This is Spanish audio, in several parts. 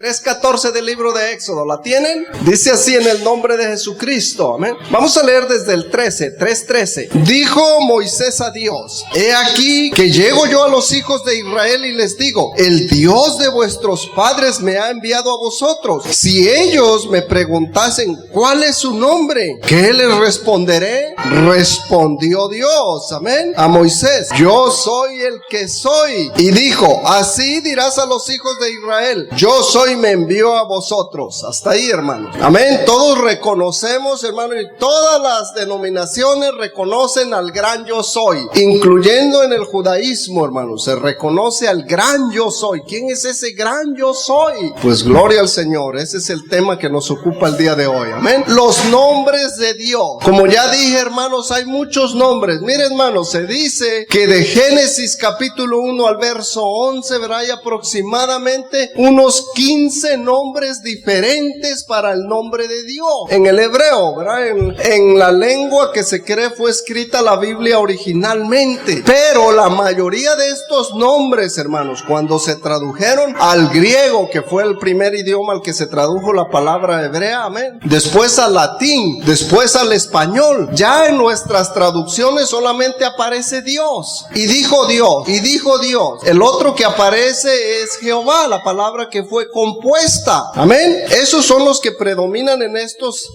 3:14 del libro de Éxodo, ¿la tienen? Dice así: en el nombre de Jesucristo, amén. Vamos a leer desde el 3:13. Dijo Moisés a Dios: he aquí que llego yo a los hijos de Israel y les digo: el Dios de vuestros padres me ha enviado a vosotros. Si ellos me preguntasen cuál es su nombre, ¿qué les responderé? Respondió Dios, amén, a Moisés: yo soy el que soy. Y dijo: así dirás a los hijos de Israel: yo soy, me envió a vosotros. Hasta ahí, hermanos. Amén. Todos reconocemos, hermano, y todas las denominaciones reconocen al gran yo soy, incluyendo en el judaísmo, hermanos, se reconoce al gran yo soy. ¿Quién es ese gran yo soy? Pues gloria al Señor. Ese es el tema que nos ocupa el día de hoy. Amén. Los nombres de Dios. Como ya dije, hermanos, hay muchos nombres. Miren, hermanos, se dice que de Génesis capítulo 1 al verso 11, ¿verdad? Hay aproximadamente unos 15 nombres diferentes para el nombre de Dios en el hebreo, ¿verdad? En la lengua que se cree fue escrita la Biblia originalmente. Pero la mayoría de estos nombres, hermanos, cuando se tradujeron al griego, que fue el primer idioma al que se tradujo la palabra hebrea, amén, después al latín, después al español, ya en nuestras traducciones solamente aparece Dios. Y dijo Dios, y dijo Dios. El otro que aparece es Jehová, la palabra que fue compuesta. Amén. Esos son los que predominan en estos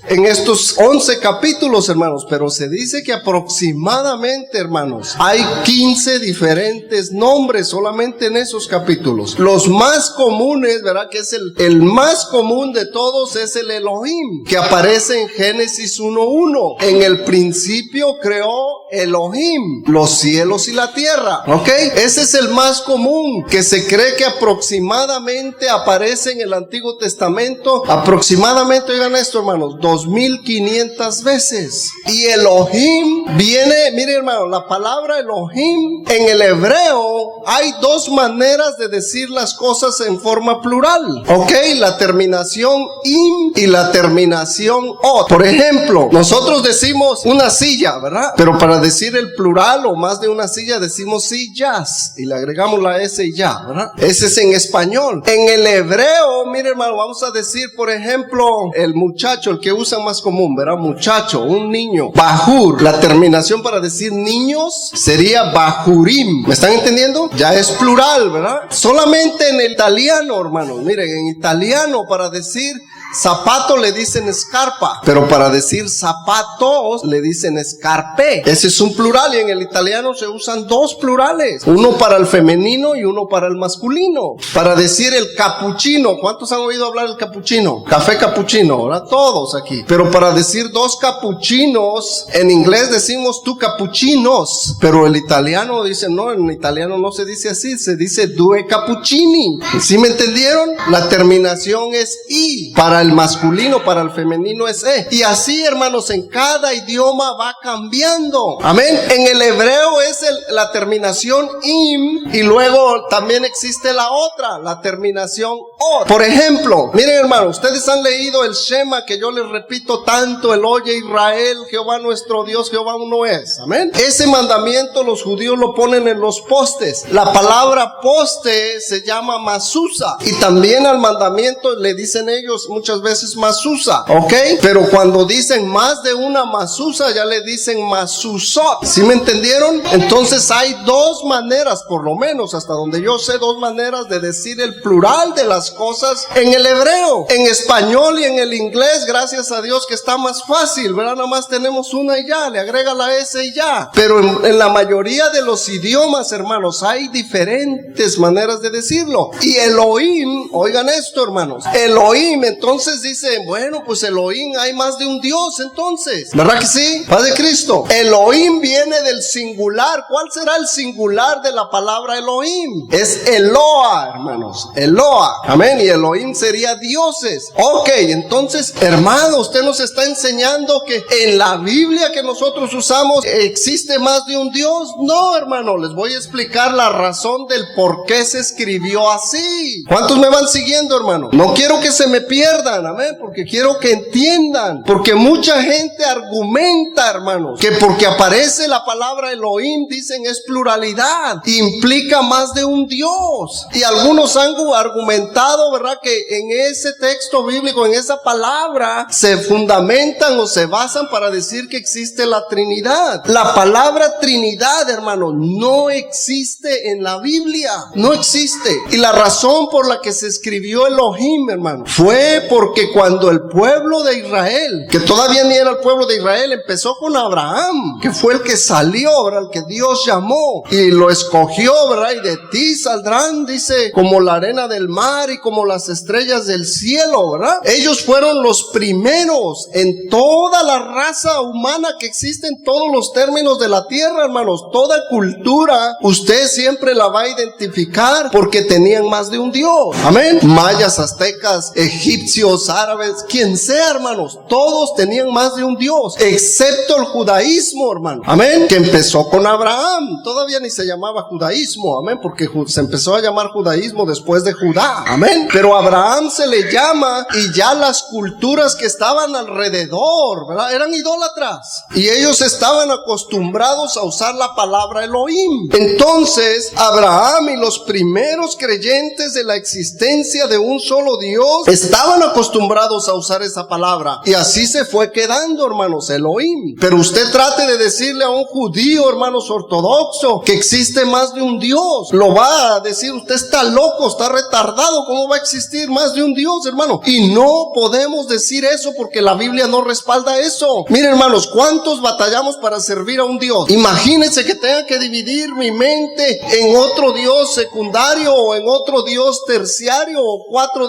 11 capítulos, hermanos. Pero se dice que aproximadamente, hermanos, hay 15 diferentes nombres solamente en esos capítulos. Los más comunes, ¿verdad? Que es el más común de todos, es el Elohim, que aparece en Génesis 1:1. En el principio creó Elohim los cielos y la tierra. ¿Ok? Ese es el más común, que se cree que aproximadamente aparece en el Antiguo Testamento, aproximadamente, oigan esto, hermanos, 2500 veces. Y Elohim viene, miren, hermanos, la palabra Elohim en el hebreo, hay dos maneras de decir las cosas en forma plural. Ok, la terminación im y la terminación ot. Por ejemplo, nosotros decimos una silla, ¿verdad? Pero para decir el plural o más de una silla decimos sillas y le agregamos la s y ya, ¿verdad? Ese es en español. En el hebreo, mire, hermano, vamos a decir, por ejemplo, el muchacho, el que usan más común, ¿verdad? Muchacho, un niño. Bahur, la terminación para decir niños sería bahurim. ¿Me están entendiendo? Ya es plural, ¿verdad? Solamente en el italiano, hermanos, miren, en italiano para decir zapato le dicen escarpa, pero para decir zapatos le dicen scarpe. Ese es un plural y en el italiano se usan dos plurales, uno para el femenino y uno para el masculino. Para decir el capuchino, ¿cuántos han oído hablar del capuchino? Café capuchino, ¿verdad? Todos aquí. Pero para decir dos capuchinos, en inglés decimos two cappuccinos, pero el italiano dice no, en italiano no se dice así, se dice due cappuccini. ¿Sí me entendieron? La terminación es i para el masculino, para el femenino es e. Y así, hermanos, en cada idioma va cambiando. Amén. En el hebreo es la terminación im y luego también existe la otra, la terminación ot. Por ejemplo, miren, hermanos, ustedes han leído el Shema que yo les repito tanto, el oye Israel, Jehová nuestro Dios, Jehová uno es. Amén. Ese mandamiento los judíos lo ponen en los postes. La palabra poste se llama masusa y también al mandamiento le dicen ellos muchas veces masusa, ¿ok? Pero cuando dicen más de una masusa ya le dicen masusot. ¿Sí me entendieron? Entonces hay dos maneras, por lo menos hasta donde yo sé, dos maneras de decir el plural de las cosas en el hebreo. En español y en el inglés, gracias a Dios que está más fácil, ¿verdad? Nada más tenemos una y ya, le agrega la s y ya. Pero en la mayoría de los idiomas, hermanos, hay diferentes maneras de decirlo. Y Elohim, oigan esto, hermanos, Elohim, entonces dice, bueno, pues Elohim, hay más de un Dios entonces, ¿verdad que sí? Padre Cristo. Elohim viene del singular. ¿Cuál será el singular de la palabra Elohim? Es Eloa, hermanos, Eloa, amén, y Elohim sería dioses. Ok, entonces, hermano, usted nos está enseñando que en la Biblia que nosotros usamos existe más de un Dios. No, hermano, les voy a explicar la razón del por qué se escribió así. ¿Cuántos me van siguiendo, hermano? No quiero que se me pierda. pierdan, amén, porque quiero que entiendan, porque mucha gente argumenta, hermanos, que porque aparece la palabra Elohim, dicen es pluralidad, implica más de un Dios, y algunos han argumentado, ¿verdad?, que en ese texto bíblico, en esa palabra, se fundamentan o se basan para decir que existe la Trinidad. La palabra Trinidad, hermanos, no existe en la Biblia, no existe, y la razón por la que se escribió Elohim, hermano, fue porque cuando el pueblo de Israel, que todavía ni era el pueblo de Israel, empezó con Abraham, que fue el que salió, ¿verdad?, el que Dios llamó y lo escogió, ¿verdad?, y de ti saldrán, dice, como la arena del mar y como las estrellas del cielo, ¿verdad? Ellos fueron los primeros en toda la raza humana que existe en todos los términos de la tierra, hermanos. Toda cultura, usted siempre la va a identificar porque tenían más de un Dios, amén. Mayas, aztecas, egipcios, árabes, quien sea, hermanos, todos tenían más de un Dios, excepto el judaísmo, hermano, amén, que empezó con Abraham. Todavía ni se llamaba judaísmo, amén, porque se empezó a llamar judaísmo después de Judá, amén, pero Abraham se le llama, y ya las culturas que estaban alrededor, ¿verdad?, eran idólatras, y ellos estaban acostumbrados a usar la palabra Elohim. Entonces Abraham y los primeros creyentes de la existencia de un solo Dios estaban acostumbrados a usar esa palabra, y así se fue quedando, hermanos, Elohim. Pero usted trate de decirle a un judío, hermanos, ortodoxo, que existe más de un Dios, lo va a decir: usted está loco, está retardado, ¿cómo va a existir más de un Dios, hermano? Y no podemos decir eso porque la Biblia no respalda eso. Miren, hermanos, ¿cuántos batallamos para servir a un Dios? Imagínense que tenga que dividir mi mente en otro Dios secundario o en otro Dios terciario o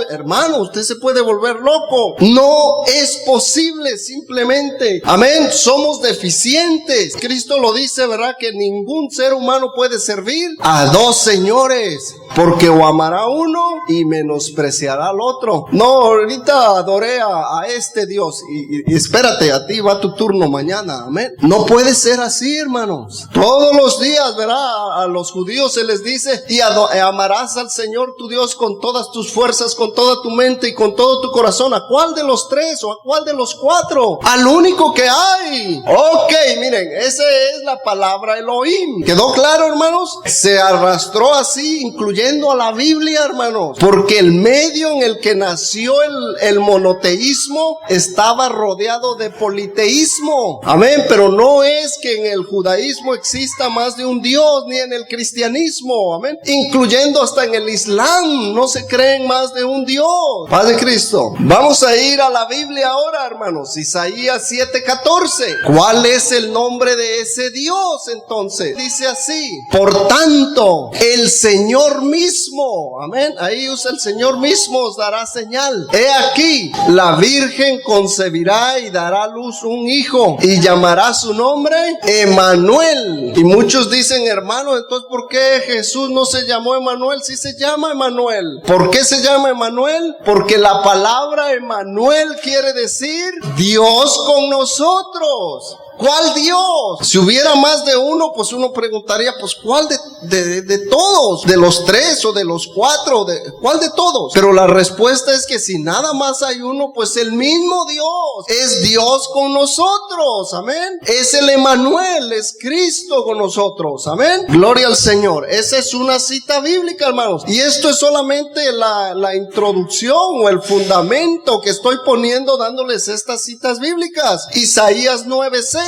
hermano, usted se puede volver loco. No es posible, simplemente, amén, somos deficientes. Cristo lo dice, ¿verdad?, que ningún ser humano puede servir a dos señores, porque o amará a uno y menospreciará al otro. No, ahorita adoré a este Dios y espérate, a ti va tu turno mañana, amén. No puede ser así, hermanos. Todos los días, ¿verdad?, a los judíos se les dice: y amarás al Señor tu Dios con todas tus fuerzas, con toda tu mente y con todo tu corazón. ¿A cuál de los tres o a cuál de los cuatro? Al único que hay. Ok, miren, esa es la palabra Elohim. ¿Quedó claro, hermanos? Se arrastró así, incluyendo a la Biblia, hermanos, porque el medio en el que nació el monoteísmo estaba rodeado de politeísmo, amén. Pero no es que en el judaísmo exista más de un Dios, ni en el cristianismo, amén, incluyendo hasta en el Islam, no se creen más de un Dios. Padre Cristo, vamos a ir a la Biblia ahora, hermanos. Isaías 7:14. ¿Cuál es el nombre de ese Dios entonces? Dice así: por tanto, el Señor mismo, amén, ahí usa el Señor mismo, os dará señal. He aquí, la Virgen concebirá y dará a luz un hijo, y llamará su nombre Emmanuel. Y muchos dicen: hermano, entonces ¿por qué Jesús no se llamó Emmanuel? Sí se llama Emmanuel. ¿Por qué se llama Emmanuel? Porque la palabra Emmanuel quiere decir Dios con nosotros. ¿Cuál Dios? Si hubiera más de uno, pues uno preguntaría, pues ¿cuál de todos? ¿De los tres o de los cuatro? ¿Cuál de todos? Pero la respuesta es que si nada más hay uno, pues el mismo Dios es Dios con nosotros, amén. Es el Emmanuel, es Cristo con nosotros, amén. Gloria al Señor. Esa es una cita bíblica, hermanos, y esto es solamente la introducción o el fundamento que estoy poniendo, dándoles estas citas bíblicas. Isaías 9:6.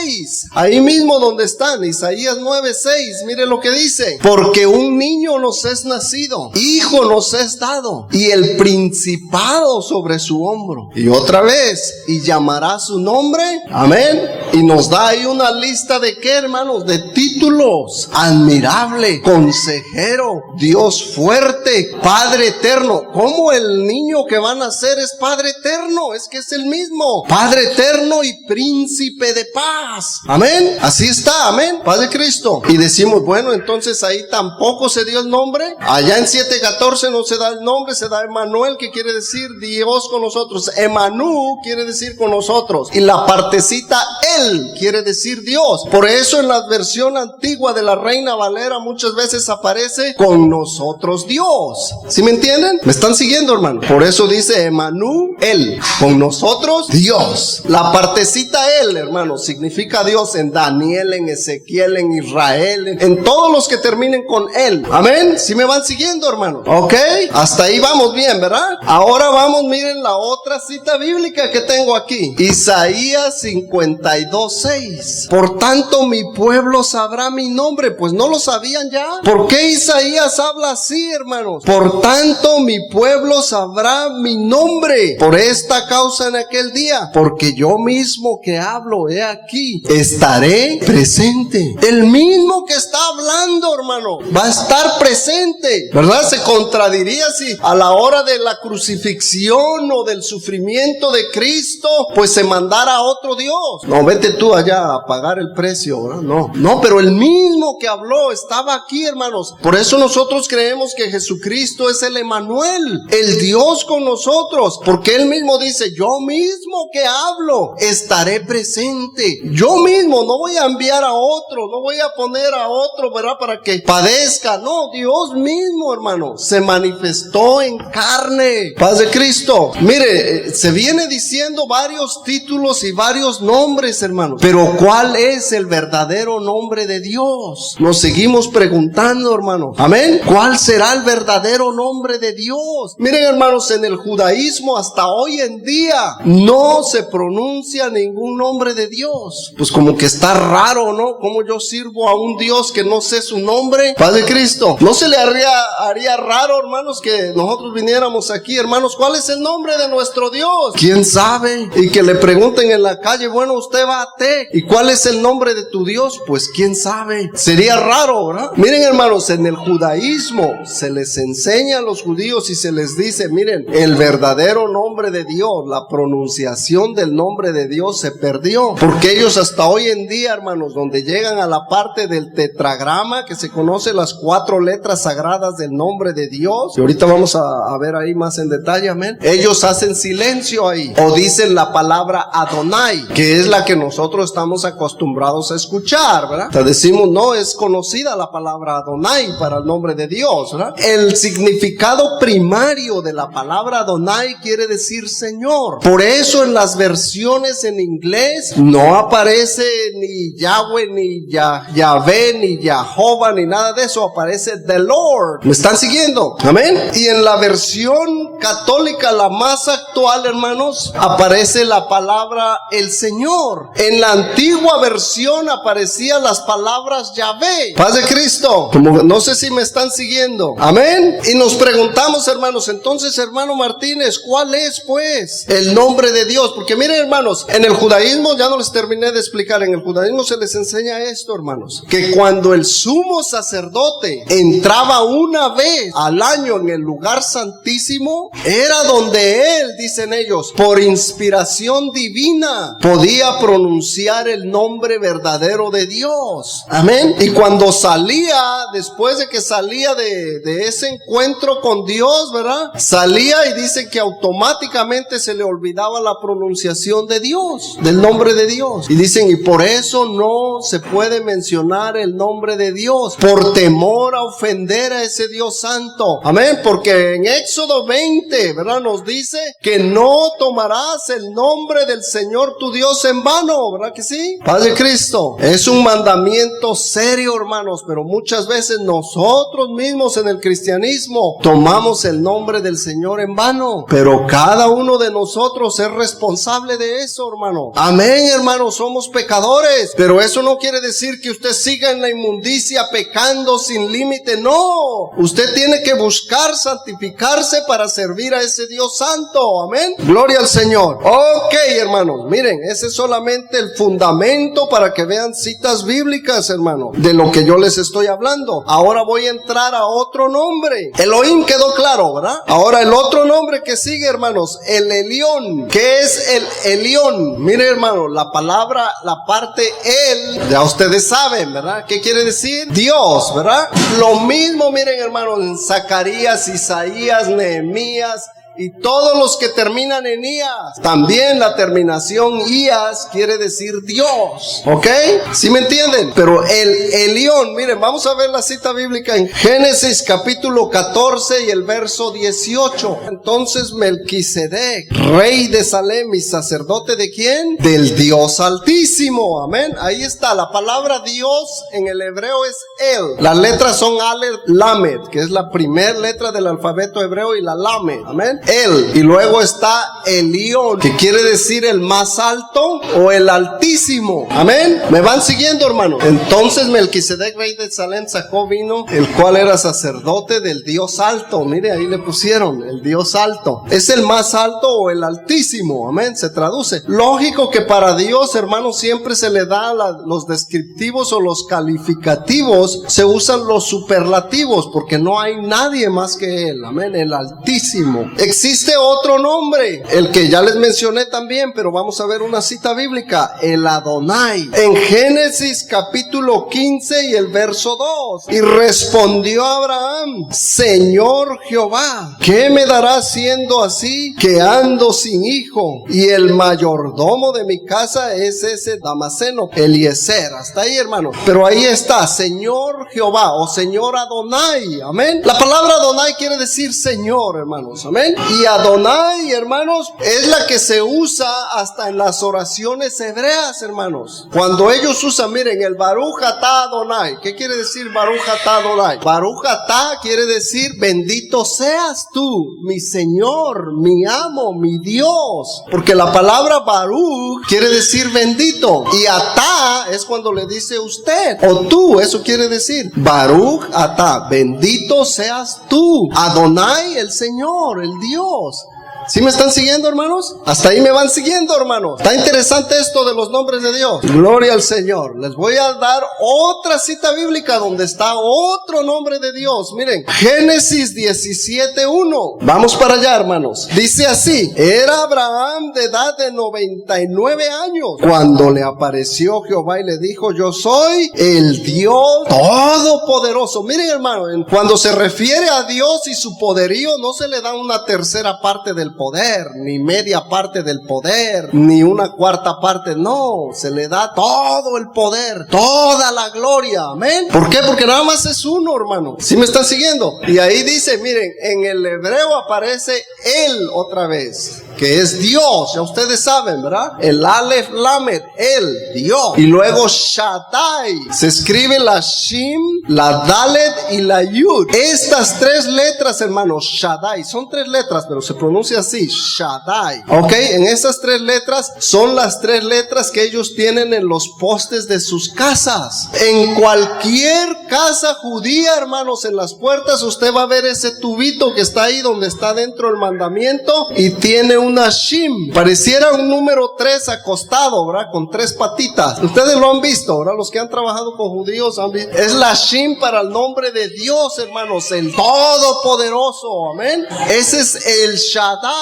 Ahí mismo donde están, Isaías 9:6, mire lo que dice: porque un niño nos es nacido, hijo nos es dado, y el principado sobre su hombro. Y otra vez: y llamará su nombre, amén. Y nos da ahí una lista de qué, hermanos, de títulos: admirable, consejero, Dios fuerte, Padre eterno. ¿Cómo el niño que va a nacer es Padre eterno? Es que es el mismo, Padre eterno y príncipe de paz. Amén. Así está, amén. Padre Cristo. Y decimos, bueno, entonces ahí tampoco se dio el nombre. Allá en 7:14 no se da el nombre, se da Emmanuel, que quiere decir Dios con nosotros. Emmanú quiere decir con nosotros. Y la partecita Él quiere decir Dios. Por eso en la versión antigua de la Reina Valera muchas veces aparece con nosotros Dios. ¿Sí me entienden? ¿Me están siguiendo, hermano? Por eso dice Emanuel, con nosotros Dios. La partecita Él, hermano, significa Dios en Daniel, en Ezequiel, en Israel, en todos los que terminen con Él. Amén. ¿Sí me van siguiendo, hermano? Ok, hasta ahí vamos bien, ¿verdad? Ahora vamos, miren la otra cita bíblica que tengo aquí. Isaías 52:6. Por tanto mi pueblo sabrá mi nombre. Pues no lo sabían ya. ¿Por qué Isaías habla así, hermanos? Por tanto mi pueblo sabrá mi nombre. Por esta causa en aquel día, porque yo mismo que hablo, he aquí, estaré presente. El mismo que está hablando, hermano, va a estar presente, ¿verdad? Se contradiría si a la hora de la crucifixión o del sufrimiento de Cristo, pues se mandara a otro Dios. No, vete tú allá a pagar el precio, ¿verdad? No, pero el mismo que habló estaba aquí, hermanos. Por eso nosotros creemos que Jesucristo es el Emanuel, el Dios con nosotros, porque Él mismo dice, yo mismo que hablo, estaré presente. Yo mismo, no voy a enviar a otro, no voy a poner a otro, ¿verdad? Para que padezca. No, Dios mismo, hermano, se manifestó en carne. Paz de Cristo. Mire, se viene diciendo varios títulos y varios nombres, hermano, pero ¿cuál es el verdadero nombre de Dios? Nos seguimos preguntando, hermano. Amén. ¿Cuál será el verdadero nombre de Dios? Miren, hermanos, en el judaísmo hasta hoy en día no se pronuncia ningún nombre de Dios. Pues como que está raro, ¿no? ¿Cómo yo sirvo a un Dios que no sé su nombre? Paz de Cristo. ¿No se le haría raro, hermanos, que nosotros viniéramos aquí, hermanos? ¿Cuál es el nombre de nuestro Dios? ¿Quién sabe? Y que le pregunten en la calle, bueno, usted va a té, ¿y cuál es el nombre de tu Dios? Pues quién sabe. Sería raro, ¿verdad? Miren, hermanos, en el judaísmo se les enseña a los judíos y se les dice, miren, el verdadero nombre de Dios, la pronunciación del nombre de Dios se perdió, porque ellos hasta hoy en día, hermanos, donde llegan a la parte del tetragrama, que se conoce las 4 letras sagradas del nombre de Dios, y ahorita vamos a ver ahí más en detalle, amén, ellos hacen silencio ahí, o dicen la palabra Adonai, que es la que nosotros estamos acostumbrados a escuchar, ¿verdad? O sea, decimos, no, es conocida la palabra Adonai para el nombre de Dios, ¿verdad? El significado primario de la palabra Adonai quiere decir Señor. Por eso en las versiones en inglés no aparece ni Yahweh, ni Yahvé, ni Jehová, ni nada de eso. Aparece The Lord. ¿Me están siguiendo? Amén. Y en la versión católica, la más actual, hermanos, aparece la palabra el Señor. En la antigua versión aparecían las palabras Yahvé. Paz de Cristo. Como no sé si me están siguiendo. Amén. Y nos preguntamos, hermanos, entonces, hermano Martínez, ¿cuál es, pues, el nombre de Dios? Porque miren, hermanos, en el judaísmo, ya no les terminé de explicar, en el judaísmo se les enseña esto, hermanos, que cuando el sumo sacerdote entraba una vez al año en el lugar santísimo, era donde él, dicen ellos, por inspiración divina, podía pronunciar el nombre verdadero de Dios. Amén. Y cuando salía, después de que salía de ese encuentro con Dios, ¿verdad? Salía y dice que automáticamente se le olvidaba la pronunciación de Dios, del nombre de Dios. Y dicen, y por eso no se puede mencionar el nombre de Dios, por temor a ofender a ese Dios santo. Amén. Porque en Éxodo 20, ¿verdad? Nos dice que no tomarás el nombre del Señor tu Dios en vano, ¿verdad que sí? Padre Cristo, es un mandamiento serio, hermanos, pero muchas veces nosotros mismos en el cristianismo tomamos el nombre del Señor en vano, pero cada uno de nosotros es responsable de eso, hermano. Amén, hermano, somos pecadores, pero eso no quiere decir que usted siga en la inmundicia pecando sin límite. No, usted tiene que buscar santificarse para servir a ese Dios santo. Amén, gloria al Señor. Ok, hermanos, miren, ese es solamente el fundamento para que vean citas bíblicas, hermano, de lo que yo les estoy hablando. Ahora voy a entrar a otro nombre. Elohim quedó claro, ¿verdad? Ahora el otro nombre que sigue, hermanos, el Elión. ¿Qué es el Elión? Miren, hermano, la palabra, la parte el, ya ustedes saben, ¿verdad? ¿Qué quiere decir? Dios, ¿verdad? Lo mismo, miren, hermanos, en Zacarías, Isaías, Nehemías, y todos los que terminan en Ias. También la terminación Ias quiere decir Dios. ¿Ok? ¿Sí me entienden? Pero el Elión, miren, vamos a ver la cita bíblica en Génesis capítulo 14 y el verso 18. Entonces Melquisedec, rey de Salem y sacerdote ¿de quién? Del Dios Altísimo. Amén. Ahí está, la palabra Dios en el hebreo es El. Las letras son Aleph, Lamed, que es la primera letra del alfabeto hebreo, y la Lamed. Amén. El. Y luego está Elión, que quiere decir el más alto o el Altísimo. Amén. ¿Me van siguiendo, hermano? Entonces Melquisedec, rey de Salem, sacó vino, el cual era sacerdote del Dios alto. Mire, ahí le pusieron el Dios alto. Es el más alto o el Altísimo. Amén. Se traduce. Lógico que para Dios, hermano, siempre se le da los descriptivos o los calificativos. Se usan los superlativos porque no hay nadie más que Él. Amén. El Altísimo. Existe otro nombre, el que ya les mencioné también, pero vamos a ver una cita bíblica. El Adonai. En Génesis capítulo 15 y el verso 2. Y respondió Abraham: Señor Jehová, ¿qué me darás siendo así que ando sin hijo? Y el mayordomo de mi casa es ese Damaseno, Eliezer. Hasta ahí, hermano. Pero ahí está, Señor Jehová o Señor Adonai. Amén. La palabra Adonai quiere decir Señor, hermanos. Amén. Y Adonai, hermanos, es la que se usa hasta en las oraciones hebreas, hermanos. Cuando ellos usan, miren, el Baruch atah Adonai. ¿Qué quiere decir Baruch atah Adonai? Baruch atah quiere decir bendito seas tú, mi Señor, mi amo, mi Dios. Porque la palabra Baruch quiere decir bendito. Y atah es cuando le dice usted o tú. Eso quiere decir Baruch atah, bendito seas tú. Adonai, el Señor, el Dios. ¿Sí me están siguiendo, hermanos? Hasta ahí me van siguiendo, hermanos. Está interesante esto de los nombres de Dios. Gloria al Señor. Les voy a dar otra cita bíblica donde está otro nombre de Dios. Miren, Génesis 17:1. Vamos para allá, hermanos. Dice así: era Abraham de edad de 99 años cuando le apareció Jehová y le dijo: yo soy el Dios todopoderoso. Miren, hermano, cuando se refiere a Dios y su poderío, no se le da una tercera parte del poder, ni media parte del poder, ni una cuarta parte. No, se le da todo el poder, toda la gloria. Amén. ¿Por qué? Porque nada más es uno, hermano. ¿Sí me están siguiendo? Y ahí dice, miren, en el hebreo aparece Él otra vez, que es Dios. Ya ustedes saben, ¿verdad? El Aleph Lamed, Él, Dios. Y luego Shaddai. Se escribe la Shin, la Dalet y la Yud. Estas tres letras, hermanos, Shaddai, son tres letras, pero se pronuncia así, Shaddai. Ok, en esas tres letras son las tres letras que ellos tienen en los postes de sus casas. En cualquier casa judía, hermanos, en las puertas usted va a ver ese tubito que está ahí donde está dentro el mandamiento y tiene una Shim. Pareciera un número 3 acostado, ¿verdad? Con tres patitas. Ustedes lo han visto, ¿verdad? Los que han trabajado con judíos han visto. Es la Shim para el nombre de Dios, hermanos, el Todopoderoso. Amén. Ese es el Shaddai.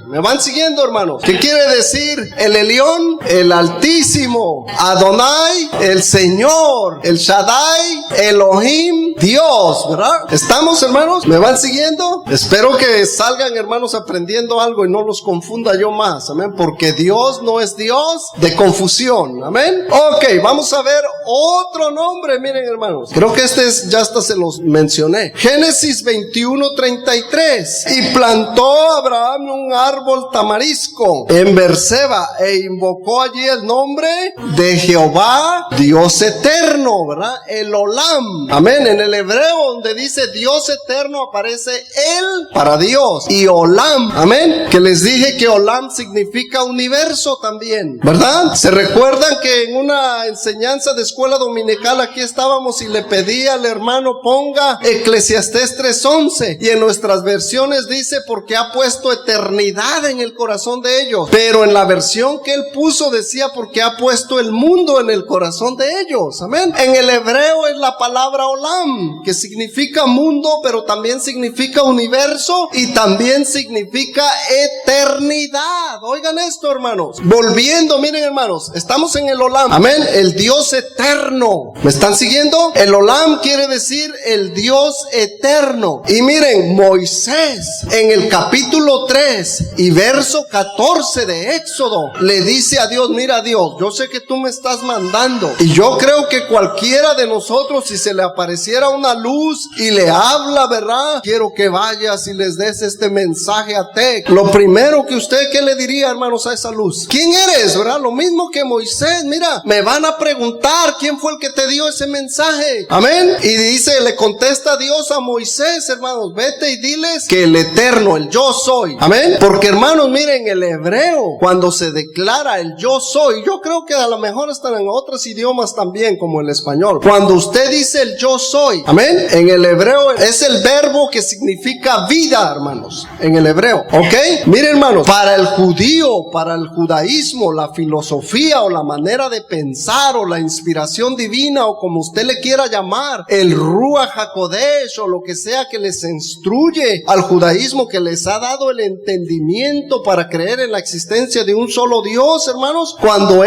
¿Me van siguiendo, hermanos? ¿Qué quiere decir? El Elión, el Altísimo, Adonai, el Señor, el Shaddai, Elohim, Dios, ¿verdad? ¿Estamos, hermanos? ¿Me van siguiendo? Espero que salgan, hermanos, aprendiendo algo y no los confunda yo más. Amén. Porque Dios no es Dios de confusión. Amén. Ok, vamos a ver otro nombre. Miren, hermanos, creo que ya hasta se los mencioné. Génesis 21:33. Y plantó Abraham un árbol tamarisco en Berseba e invocó allí el nombre de Jehová, Dios eterno, ¿verdad? El Olam. Amén. En el hebreo donde dice Dios eterno aparece Él para Dios y Olam. Amén. Que les dije que Olam significa universo también, ¿verdad? ¿Se recuerdan que en una enseñanza de escuela dominical aquí estábamos y le pedí al hermano ponga Eclesiastés 3:11 y en nuestras versiones dice porque ha puesto eternidad en el corazón de ellos, pero en la versión que él puso decía porque ha puesto el mundo en el corazón de ellos. Amén. En el hebreo es la palabra Olam, que significa mundo, pero también significa universo y también significa eternidad. eternidad. Oigan esto, hermanos. Volviendo, miren, hermanos, estamos en el Olam. Amén. El Dios eterno. ¿Me están siguiendo? El Olam quiere decir el Dios eterno. Y miren, Moisés en el capítulo 3 y verso 14 de Éxodo le dice a Dios: mira, Dios, yo sé que tú me estás mandando, y yo creo que cualquiera de nosotros, si se le apareciera una luz y le habla, ¿verdad? Quiero que vayas y les des este mensaje a Tec. Lo primero que usted, ¿qué le diría, hermanos, a esa luz? ¿Quién eres, verdad? Lo mismo que Moisés. Mira, me van a preguntar quién fue el que te dio ese mensaje. Amén. Y dice, le contesta Dios a Moisés: hermanos, vete y diles que el eterno, el yo soy. Amén. Porque, hermanos, miren, el hebreo, cuando se declara el yo soy, yo creo que a lo mejor están en otros idiomas también, como el español. Cuando usted dice el yo soy, amén, en el hebreo es el verbo que significa vida, hermanos, en el hebreo. ¿Ok? Miren, hermanos, para el judío, para el judaísmo, la filosofía o la manera de pensar o la inspiración divina, o como usted le quiera llamar, el Ruach HaKodesh o lo que sea que les instruye al judaísmo, que les ha dado el entendimiento para creer en la existencia de un solo Dios, hermanos, cuando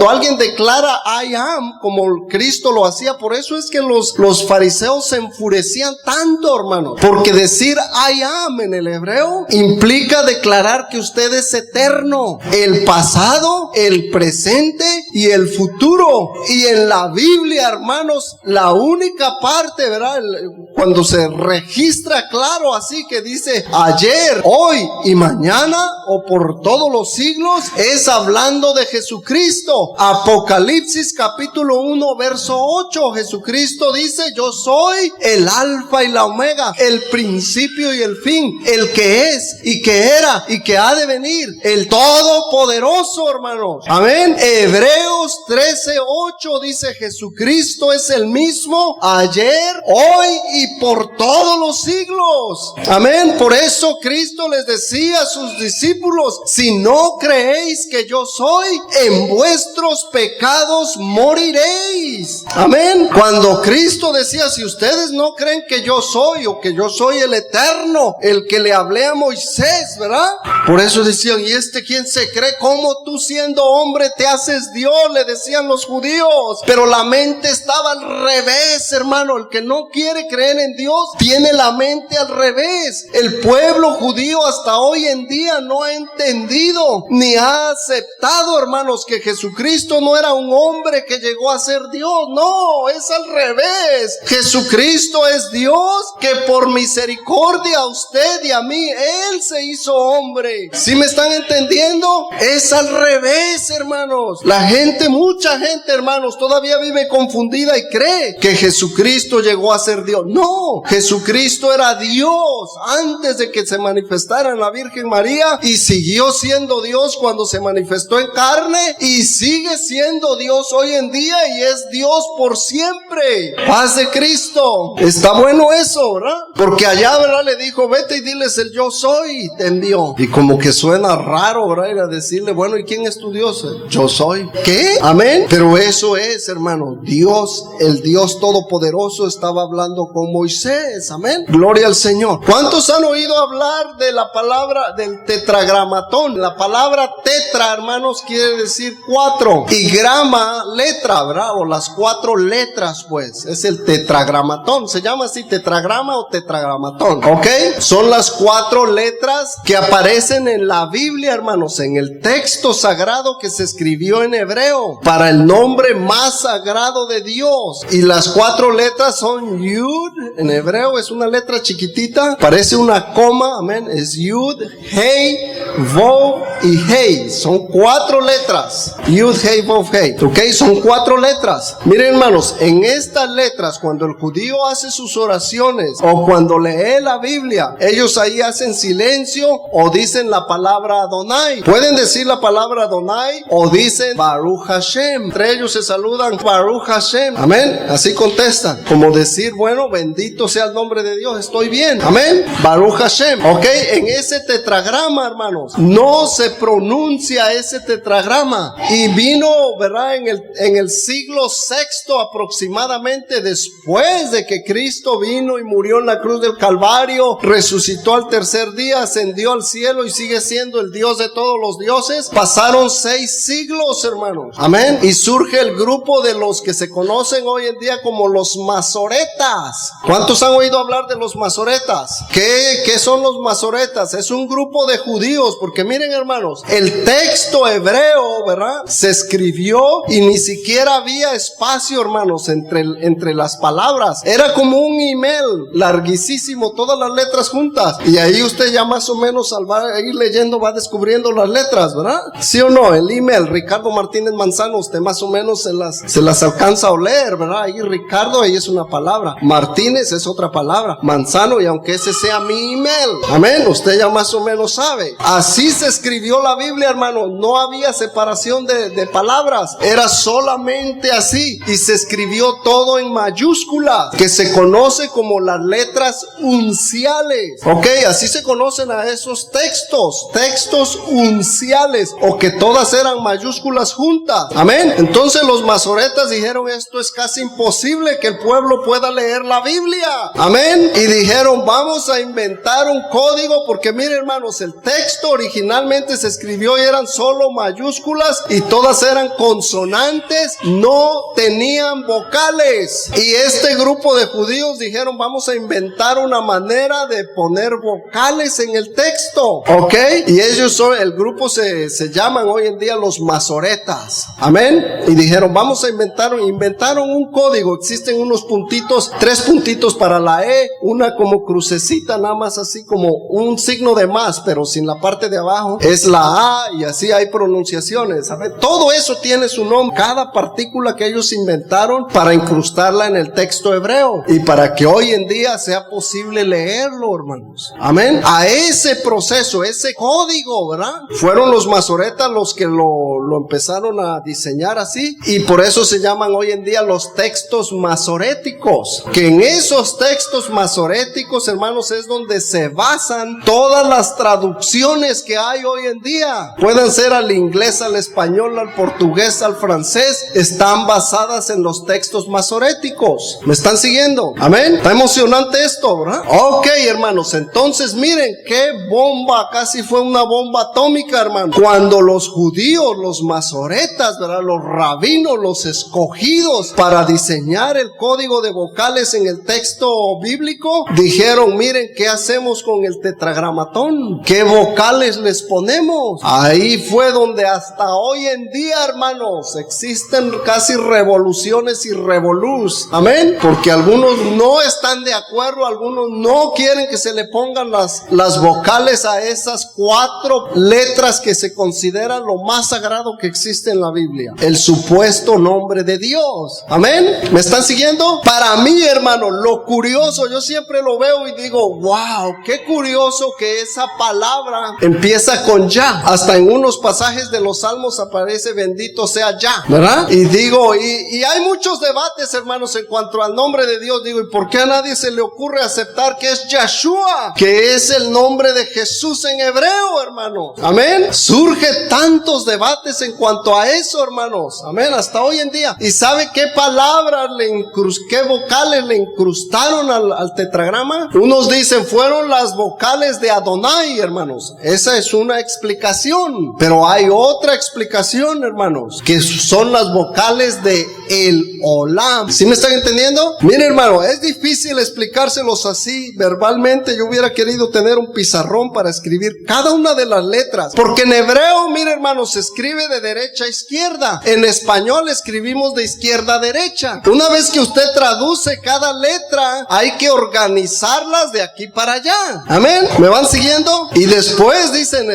alguien declara I am, como Cristo lo hacía, por eso es que los fariseos se enfurecían tanto, hermanos, porque decir I am en el hebreo implica declarar que usted es eterno, el pasado, el presente y el futuro. Y en la Biblia, hermanos, la única parte, ¿verdad?, cuando se registra claro así, que dice ayer, hoy y mañana, o por todos los siglos, es hablando de Jesucristo. Apocalipsis capítulo 1 verso 8, Jesucristo dice: yo soy el alfa y la omega, el principio y el fin, el que es y que era y que ha de venir, el todopoderoso, hermanos. Amén. Hebreos 13:8 dice: Jesucristo es el mismo ayer, hoy y por todos los siglos. Amén. Por eso Cristo les decía a sus discípulos: si no creéis que yo soy, en vuestros pecados moriréis. Amén. Cuando Cristo decía: si ustedes no creen que yo soy, o que yo soy el eterno, el que le hablé a Moisés, ¿verdad? Por eso decían: ¿y quién se cree? ¿Cómo tú, siendo hombre, te haces Dios? Le decían los judíos. Pero la mente estaba al revés, hermano. El que no quiere creer en Dios tiene la mente al revés. El pueblo judío hasta hoy en día no ha entendido ni ha aceptado, hermanos, que Jesucristo no era un hombre que llegó a ser Dios. No, es al revés. Jesucristo es Dios que por misericordia a usted y a mí, Él se hizo hombre. ¿Sí me están entendiendo? Es al revés, hermanos. Mucha gente, hermanos, todavía vive confundida y cree que Jesucristo llegó a ser Dios. No, Jesucristo era Dios antes de que se manifestara en la Virgen María, y siguió siendo Dios cuando se manifestó en carne, y sigue siendo Dios hoy en día, y es Dios por siempre. Paz de Cristo. Está bueno eso, ¿verdad? Porque allá, ¿verdad?, le dijo: vete y diles el yo soy, y te envió. Y como que suena raro, ¿verdad?, ir a decirle: bueno, ¿y quién es tu Dios? Yo soy. ¿Qué? Amén. Pero eso es, hermano, Dios, el Dios todopoderoso, estaba hablando con Moisés. Amén. Gloria al Señor. ¿Cuántos han oído hablar de la palabra del tetragramatón? La palabra tetra, hermanos, quiere decir 4, y grama, letra, ¿verdad? O las 4 letras, pues es el tetragramatón. Se llama así, tetragrama o tetragramatón. ¿Ok? Son las 4 letras que aparecen en la Biblia, hermanos, en el texto sagrado que se escribió en hebreo para el nombre más sagrado de Dios. Y las 4 letras son Yud. En hebreo es una letra chiquitita, parece una coma. Amén. Es Yud, Hei, Vov y Hei. Son 4 letras. Yud, Hei, Vov, Hei. Ok, son 4 letras. Miren, hermanos, en estas letras, cuando el judío hace sus oraciones o cuando lee la Biblia, ellos ahí hacen silencio o dicen la palabra Adonai. Pueden decir la palabra Adonai o dicen Baruch Hashem. Entre ellos se saludan Baruch Hashem. Amén. Así contestan. Como decir: bueno, bendito sea el nombre de Dios, estoy bien. Amén. Baruch Hashem. Ok, en ese tetragrama, hermanos, no se se pronuncia ese tetragrama. Y vino, ¿verdad? En el siglo VI aproximadamente, después de que Cristo vino y murió en la cruz del Calvario, resucitó al tercer día, ascendió al cielo y sigue siendo el Dios de todos los dioses. Pasaron 6 siglos, hermanos. Amén. Y surge el grupo de los que se conocen hoy en día como los masoretas. ¿Cuántos han oído hablar de los masoretas? ¿Qué son los masoretas? Es un grupo de judíos, porque miren, hermanos, el texto hebreo, ¿verdad?, se escribió y ni siquiera había espacio, hermanos, entre las palabras. Era como un email larguísimo, todas las letras juntas. Y ahí usted ya más o menos al ir leyendo va descubriendo las letras, ¿verdad? ¿Sí o no? El email, Ricardo Martínez Manzano, usted más o menos se las alcanza a oler, ¿verdad? Ahí Ricardo, ahí es una palabra. Martínez es otra palabra. Manzano, y aunque ese sea mi email, amén, usted ya más o menos sabe. Así se escribió la Biblia, hermano. No había separación de palabras. Era solamente así. Y se escribió todo en mayúsculas, que se conoce como las letras unciales. Ok, así se conocen a esos textos unciales, o que todas eran mayúsculas juntas. Amén. Entonces los masoretas dijeron: esto es casi imposible que el pueblo pueda leer la Biblia. Amén. Y dijeron: vamos a inventar un código, porque miren, hermanos, el texto originalmente se escribió y eran solo mayúsculas y todas eran consonantes, no tenían vocales. Y este grupo de judíos dijeron: vamos a inventar una manera de poner vocales en el texto. Ok, y ellos son, el grupo se llaman hoy en día los masoretas. Amén. Y dijeron: vamos a inventaron un código. Existen unos puntitos, 3 puntitos para la E, una como crucecita, nada más así como un signo de más, pero sin la parte de abajo es la A, y así hay pronunciaciones. ¿Sabe? Todo eso tiene su nombre, cada partícula que ellos inventaron para incrustarla en el texto hebreo y para que hoy en día sea posible leerlo, hermanos. Amén. A ese proceso, ese código, ¿verdad?, fueron los masoretas los que lo empezaron a diseñar así, y por eso se llaman hoy en día los textos masoréticos. Que en esos textos masoréticos, hermanos, es donde se basan todas las traducciones que hay hoy en día. Pueden ser al inglés, al español, al portugués, al francés. Están basadas en los textos masoréticos. ¿Me están siguiendo? Amén. Está emocionante esto, ¿verdad? Ok, hermanos, entonces miren qué bomba, casi fue una bomba atómica, hermano. Cuando los judíos, los masoretas, ¿verdad?, los rabinos, los escogidos para diseñar el código de vocales en el texto bíblico, dijeron: miren, ¿qué hacemos con el tetragramatón? ¿Qué vocales les ponemos? Ahí fue donde hasta hoy en día, hermanos, existen casi revoluciones y revolús. Amén. Porque algunos no están de acuerdo, algunos no quieren que se le pongan las vocales a esas 4 letras que se consideran lo más sagrado que existe en la Biblia, el supuesto nombre de Dios. Amén. ¿Me están siguiendo? Para mí, hermano, lo curioso, yo siempre lo veo y digo: wow, qué curioso que esa palabra empieza con ya. Hasta en unos pasajes de los Salmos aparece: bendito sea ya, ¿verdad? Y digo, y hay muchos debates, hermanos, en cuanto al nombre de Dios. Digo, ¿y por qué a nadie se le ocurre aceptar que es Yeshua, que es el nombre de Jesús en hebreo, hermanos? Amén. Surge tantos debates en cuanto a eso, hermanos. Amén. Hasta hoy en día. ¿Y sabe qué palabras qué vocales le incrustaron al tetragrama? Unos dicen fueron las vocales de Adonai, hermanos. Esa es una explicación. Pero hay otra explicación, hermanos, que son las vocales de el Olam. ¿Sí me están entendiendo? Mire, hermano, es difícil explicárselos así verbalmente. Yo hubiera querido tener un pizarrón para escribir cada una de las letras, porque en hebreo, mire, hermano, se escribe de derecha a izquierda. En español escribimos de izquierda a derecha. Una vez que usted traduce cada letra, hay que organizarlas de aquí para allá. Amén. ¿Me van siguiendo? Y después dicen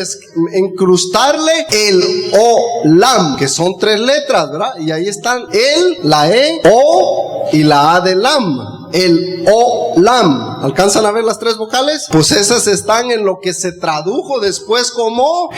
incrustarle el Olam, que son 3 letras, ¿verdad? Y ahí están el, la E, O y la A de Lam. El Olam. ¿Alcanzan a ver las 3 vocales? Pues esas están en lo que se tradujo después como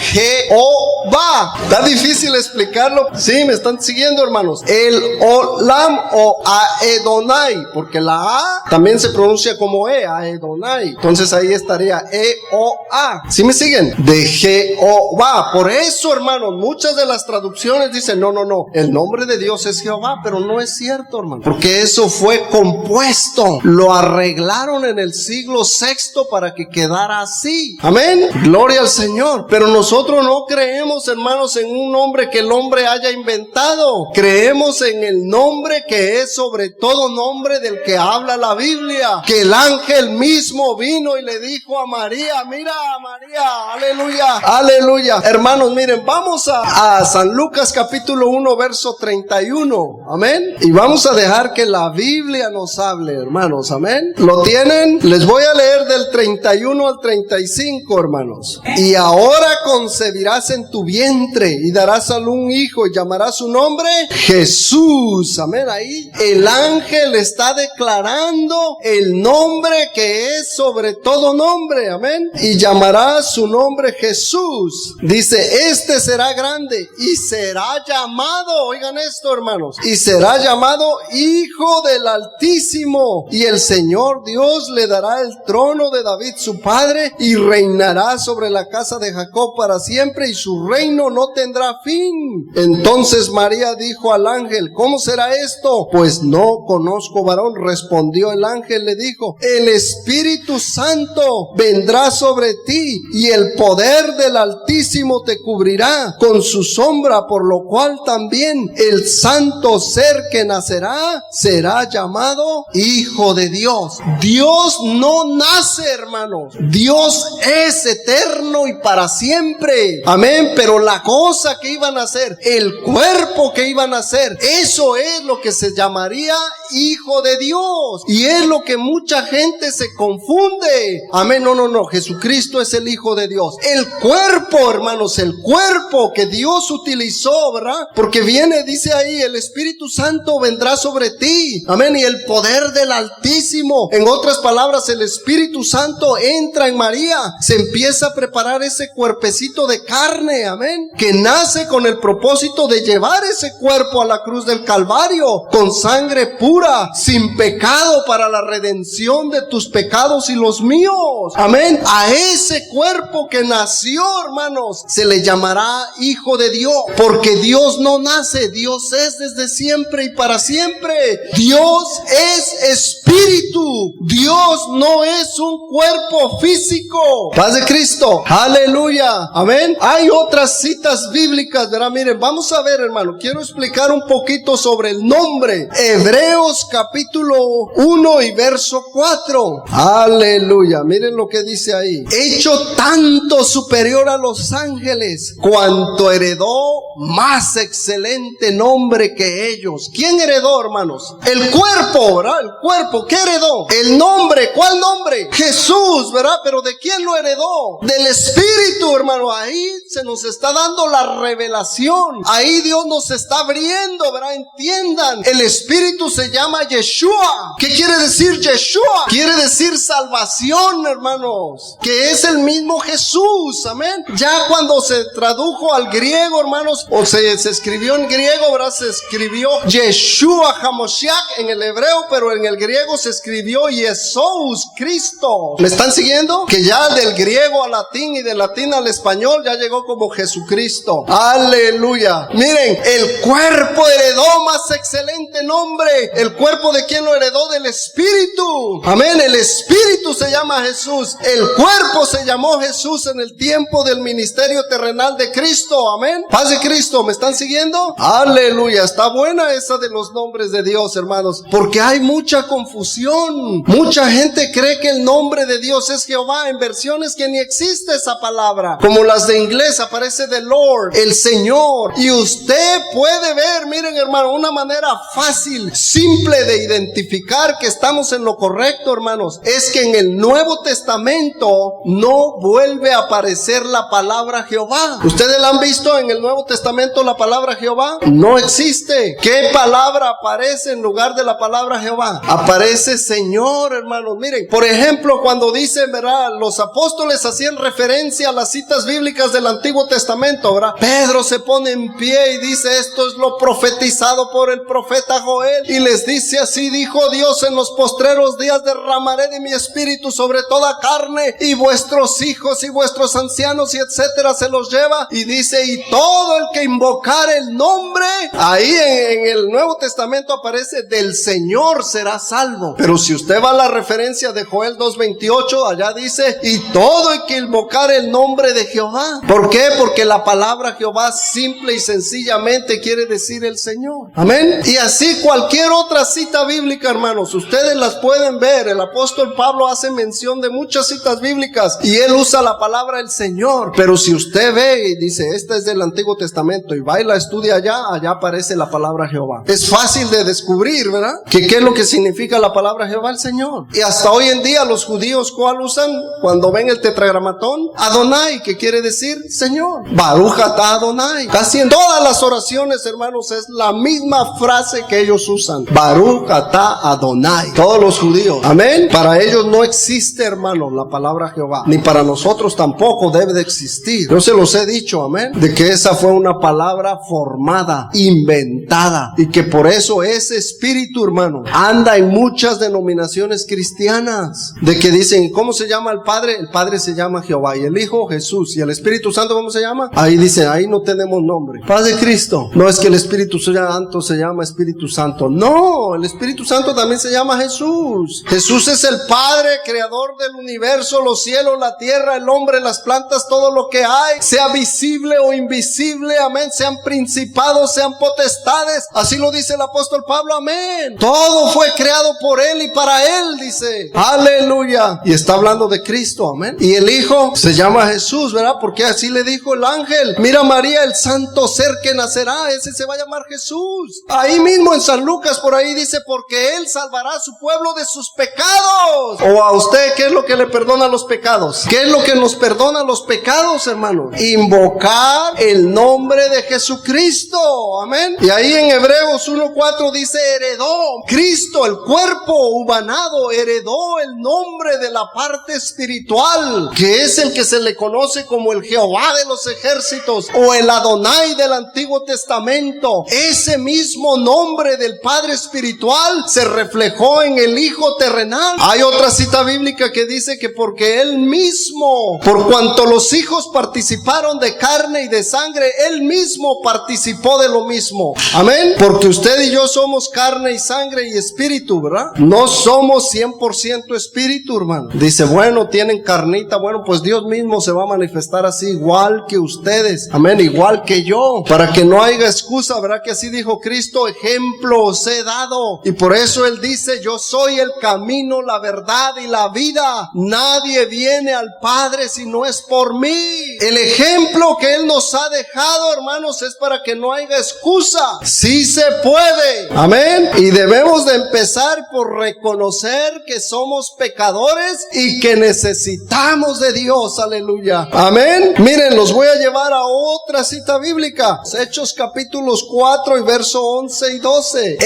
Jehová. Está difícil explicarlo. Sí, me están siguiendo, hermanos. El Olam o Aedonai, porque la A también se pronuncia como Aedonai. Entonces ahí estaría E-O-A. ¿Sí me siguen? De Jehová. Por eso, hermanos, muchas de las traducciones dicen, no, el nombre de Dios es Jehová, pero no es cierto, hermano, porque eso fue compuesto. Lo arreglaron en el siglo VI para que quedara así. Amén. Gloria al Señor. Pero nosotros no creemos, hermanos, en un nombre que el hombre haya inventado. Creemos en el nombre que es sobre todo nombre del que habla la Biblia, que el ángel mismo vino y le dijo a María, mira María, aleluya, aleluya. Hermanos, miren, vamos a San Lucas capítulo 1 verso 31, amén, y vamos a dejar que la Biblia nos hable, hermanos, amén. ¿Lo tienen? Les voy a leer del 31 al 35, hermanos. Y ahora concebirás en tu vientre y darás a luz un hijo y llamarás su nombre Jesús, amén. Ahí el ángel está declarando el nombre que es sobre todo nombre, amén, y llamará su nombre Jesús. Dice, este será grande y será llamado, oigan esto, hermanos, y será llamado Hijo del Altísimo, y el Señor Dios le dará el trono de David su padre, y reinará sobre la casa de Jacob para siempre, y su reino no tendrá fin. Entonces María dijo al ángel, ¿cómo será esto? Pues no conozco varón. Respondió el ángel, le dijo, el Espíritu Santo vendrá sobre ti, y el poder del Altísimo te cubrirá con su sombra, por lo cual también el santo ser que nacerá será llamado Hijo de Dios. Dios no nace, hermanos. Dios es eterno y para siempre. Amén. Pero la cosa que iban a hacer, el cuerpo que iban a hacer, eso es lo que se llamaría Hijo de Dios. Y es lo que mucha gente se confunde. Amén. No. Jesucristo es el Hijo de Dios. El cuerpo, hermanos, el cuerpo que Dios utilizó, ¿verdad? Porque viene, dice ahí, el Espíritu Santo vendrá sobre ti. Amén. Y el poder del Altísimo. En otras palabras, el Espíritu Santo entra en María. Se empieza a preparar ese cuerpecito de carne. Amén. Que nace con el propósito de llevar ese cuerpo a la cruz del Calvario con sangre pura, sin pecado, para la redención de tus pecados y los míos. Amén. A ese cuerpo que nació, hermanos, se le llamará Hijo de Dios, porque Dios no nace, Dios es desde siempre y para siempre. Dios es espíritu. Dios no es un cuerpo físico. Paz de Cristo. Aleluya. Amén. Hay otras citas bíblicas, ¿verdad? Miren, vamos a ver, hermano. Quiero explicar un poquito sobre el nombre. Hebreos capítulo 1 y verso 4. Aleluya. Miren lo que dice ahí. Hecho tanto superior a los ángeles, cuanto heredó más excelente nombre que ellos. ¿Quién heredó, hermanos? El cuerpo, ¿verdad? El cuerpo. ¿Qué heredó? El nombre. ¿Cuál nombre? Jesús, ¿verdad? Pero ¿de quién lo heredó? Del Espíritu, hermano. Ahí se nos está dando la revelación. Ahí Dios nos está abriendo, ¿verdad? Entiendan. El Espíritu se llama Yeshua. ¿Qué quiere decir Yeshua? Quiere decir salvación, hermanos. Que es el mismo Jesús. Amén. Ya cuando se tradujo al griego, hermanos, o se escribió en griego, ¿verdad? Se escribió Yeshua HaMashiach en el hebreo, pero en el griego se escribió Jesús Cristo. ¿Me están siguiendo? Que ya del griego al latín y del latín al español ya llegó como Jesucristo. Aleluya. Miren, el cuerpo heredó más excelente nombre. ¿El cuerpo de quién lo heredó? Del Espíritu. Amén. El Espíritu se llama Jesús. El cuerpo se llamó Jesús en el tiempo del ministerio terrenal de Cristo. Amén. Paz de Cristo. ¿Me están siguiendo? Aleluya. Está buena esa de los nombres de Dios, hermanos, porque hay mucha confusión. Mucha gente cree que el nombre de Dios es Jehová en versiones que ni existe esa palabra. Como las de inglés aparece the Lord, el Señor. Y usted puede ver, miren, hermano, una manera fácil, simple de identificar que estamos en lo correcto, hermanos, es que en el Nuevo Testamento no vuelve a aparecer la palabra Jehová. Ustedes la han visto en el Nuevo Testamento. Testamento la palabra Jehová? No existe. ¿Qué palabra aparece en lugar de la palabra Jehová? Aparece Señor, hermanos. Miren, por ejemplo, cuando dicen, ¿verdad? Los apóstoles hacían referencia a las citas bíblicas del Antiguo Testamento, ¿verdad? Pedro se pone en pie y dice, esto es lo profetizado por el profeta Joel. Y les dice, así dijo Dios, en los postreros días derramaré de mi espíritu sobre toda carne, y vuestros hijos y vuestros ancianos y etcétera se los lleva. Y dice, y todo el que invocare el nombre, ahí en el Nuevo Testamento aparece, del Señor será salvo. Pero si usted va a la referencia de Joel 2:28, allá dice, y todo el que invocare el nombre de Jehová. ¿Por qué? Porque la palabra Jehová simple y sencillamente quiere decir el Señor. Amén. Y así cualquier otra cita bíblica, hermanos, ustedes las pueden ver. El apóstol Pablo hace mención de muchas citas bíblicas y él usa la palabra el Señor. Pero si usted ve y dice, esta es del Antiguo Testamento, y va y la estudia allá aparece la palabra Jehová. Es fácil de descubrir, ¿verdad? ¿Qué es lo que significa la palabra Jehová? El Señor. Y hasta hoy en día los judíos, ¿cuál usan? Cuando ven el tetragramatón, Adonai, que quiere decir Señor. Baruch atah Adonai. Casi en todas las oraciones, hermanos, es la misma frase que ellos usan. Baruch atah Adonai. Todos los judíos. Amén. Para ellos no existe, hermanos, la palabra Jehová. Ni para nosotros tampoco debe de existir. Yo se los he dicho, amén, de que esa fue una palabra formada, inventada, y que por eso ese espíritu, hermano, anda en muchas denominaciones cristianas, de que dicen, ¿cómo se llama el Padre? El Padre se llama Jehová, y el Hijo Jesús, y el Espíritu Santo, ¿cómo se llama? Ahí dicen, ahí no tenemos nombre. Paz de Cristo. No es que el Espíritu Santo se llama Espíritu Santo. No, el Espíritu Santo también se llama Jesús. Jesús es el Padre, creador del universo, los cielos, la tierra, el hombre, las plantas, todo lo que hay, sea visible o invisible, amén, sean principados, sean potestades, así lo dice el apóstol Pablo, amén. Todo fue creado por él y para él, dice, aleluya. Y está hablando de Cristo, amén. Y el Hijo se llama Jesús, ¿verdad? Porque así le dijo el ángel, mira María, el santo ser que nacerá, ese se va a llamar Jesús. Ahí mismo en San Lucas, por ahí dice, porque él salvará a su pueblo de sus pecados. O a usted, ¿qué es lo que le perdona los pecados? ¿Qué es lo que nos perdona los pecados, hermano? Invocar el nombre de Jesucristo, amén. Y ahí en Hebreos 1:4 dice, heredó Cristo, el cuerpo humanado, heredó el nombre de la parte espiritual, que es el que se le conoce como el Jehová de los ejércitos, o el Adonai del Antiguo Testamento. Ese mismo nombre del Padre espiritual se reflejó en el Hijo terrenal. Hay otra cita bíblica que dice que porque él mismo, por cuanto los hijos participaron de carne y de sangre, él mismo participó de lo mismo. Amén. Porque usted y yo somos carne y sangre y espíritu, ¿verdad? No somos 100% espíritu, hermano. Dice, bueno, tienen carnita, bueno, pues Dios mismo se va a manifestar así, igual que ustedes, amén, igual que yo, para que no haya excusa, ¿verdad? Que así dijo Cristo, ejemplo os he dado. Y por eso él dice, yo soy el camino, la verdad y la vida. Nadie viene al Padre si no es por mí. El ejemplo que él nos ha dejado, hermanos, es para que no haya excusa. Sí se puede, amén. Y debemos de empezar por reconocer que somos pecadores y que necesitamos de Dios, aleluya, amén. Miren, los voy a llevar a otra cita bíblica, Hechos capítulos 4 y verso 11 y 12.